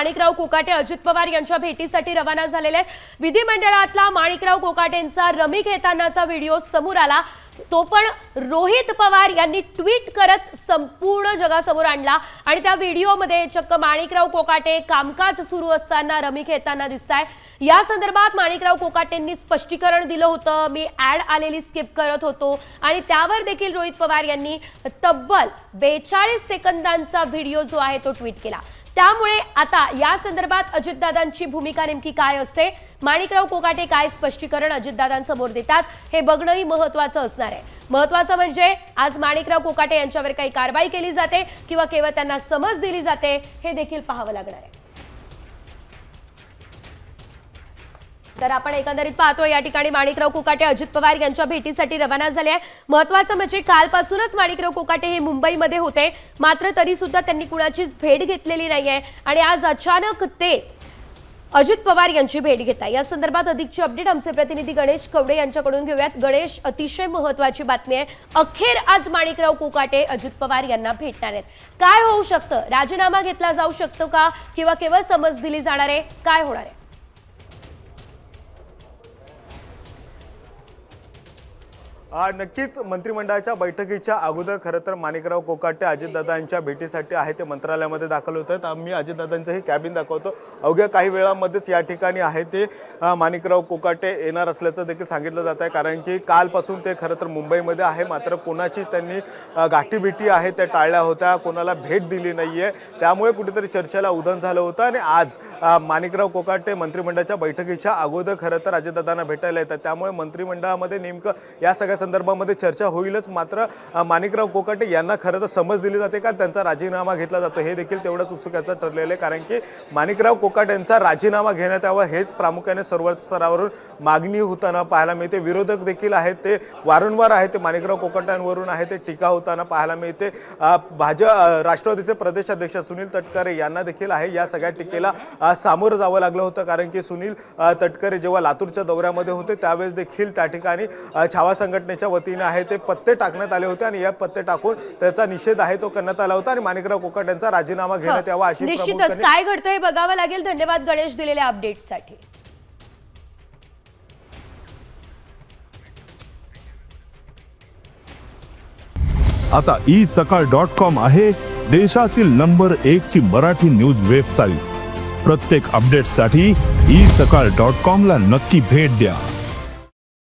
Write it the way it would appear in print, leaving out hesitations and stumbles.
माणिकराव कोकाटे अजित पवार यांच्या भेटीसाठी रवाना झालेले आहेत। विधिमंडळातला माणिकराव कोकाटेंचा रमी घेतानाचा व्हिडिओ समोर आला, तो पण रोहित पवार यांनी ट्वीट करत संपूर्ण जगासमोर आणला आणि त्या व्हिडिओमध्ये चक्क माणिकराव कोकाटे कामकाज सुरू असताना रमी खेळताना दिसताय। या संदर्भात माणिकराव कोकाटेंनी स्पष्टीकरण दिलं होतं, मी ऍड आलेली स्किप करत होतो आणि त्यावर देखील रोहित पवार यांनी तब्बल 42 सेकंदांचा व्हिडिओ जो आहे तो ट्वीट केला। त्यामुळे आता या संदर्भात अजितदादांची भूमिका नेमकी काय असते, माणिकराव कोकाटे काय स्पष्टीकरण अजितदादांसमोर देतात हे बघणंही महत्त्वाचं असणार आहे। महत्त्वाचं म्हणजे आज माणिकराव कोकाटे यांच्यावर काही कारवाई केली जाते किंवा केवळ त्यांना समज दिली जाते हे देखील पाहावं लागणार आहे। तर आपण एकंदरीत पाहतो या ठिकाणी माणिकराव कोकाटे अजित पवार यांच्या भेटीसाठी रवाना झाले आहे। महत्त्वाचं म्हणजे कालपासूनच माणिकराव कोकाटे हे मुंबईमध्ये होते, मात्र तरी सुद्धा त्यांनी कुणाचीच भेट घेतलेली नाहीये आणि आज अचानक ते अजित पवार यांची भेट घेत आहे। या संदर्भात अधिकची अपडेट आमचे प्रतिनिधी गणेश कवडे यांच्याकडून घेऊयात। गणेश, अतिशय महत्त्वाची बातमी आहे, अखेर आज माणिकराव कोकाटे अजित पवार यांना भेटणार आहेत। काय होऊ शकतं, राजीनामा घेतला जाऊ शकतो का किंवा केवळ समज दिली जाणार आहे, काय होणार आहे? नक्कीच मंत्रिमंडळाच्या बैठकीच्या अगोदर खरं तर माणिकराव कोकाटे अजितदादांच्या भेटीसाठी आहे ते मंत्रालयामध्ये दाखल होत आहेत। आम्ही अजितदादांचं हे कॅबिन दाखवतो, अवघ्या काही वेळामध्येच या ठिकाणी आहे ते माणिकराव कोकाटे येणार असल्याचं देखील सांगितलं जात आहे, कारण की कालपासून ते खरं तर मुंबईमध्ये आहे, मात्र कोणाचीच त्यांनी गाठीभेटी आहे त्या टाळल्या होत्या, कोणाला भेट दिली नाही आहे, त्यामुळे कुठेतरी चर्चेला उधाण झालं होतं आणि आज माणिकराव कोकाटे मंत्रिमंडळाच्या बैठकीच्या अगोदर खरं तर अजितदादांना भेटायला येतात, त्यामुळे मंत्रिमंडळामध्ये नेमकं या सगळ्या संदर्भामध्ये चर्चा होईलच। मात्र माणिकराव कोकाटे यांना खरं तर समज दिली जाते का त्यांचा राजीनामा घेतला जातो हे देखील तेवढंच उत्सुकाचं ठरलेलं आहे, कारण की माणिकराव कोकाटे यांचा राजीनामा घेण्यात यावा हेच प्रामुख्याने सर्व स्तरावरून मागणी होताना पाहायला मिळते। विरोधक देखील आहेत ते वारंवार आहे ते माणिकराव कोकाट्यांवरून आहे ते टीका होताना पाहायला मिळते। राष्ट्रवादीचे प्रदेशाध्यक्ष सुनील तटकरे यांना देखील आहे या सगळ्या टीकेला सामोरं जावं लागलं होतं, कारण की सुनील तटकरे जेव्हा लातूरच्या दौऱ्यामध्ये होते त्यावेळेस देखील त्या ठिकाणी छावा संघटनेच्या वतीने आहे ते पत्ते टाकण्यात आले होते आणि या पत्ते टाकून त्याचा निषेध आहे तो करण्यात आला होता आणि माणिकराव कोकाटे यांचा राजीनामा घेण्यात यावा अशी निश्चितच काय घडतंय बघावं लागेल। धन्यवाद गणेश दिलेल्या अपडेट्ससाठी। आता isakal.com आहे देशातील नंबर 1 ची मराठी न्यूज वेबसाईट। प्रत्येक अपडेटसाठी isakal.com ला नक्की भेट द्या।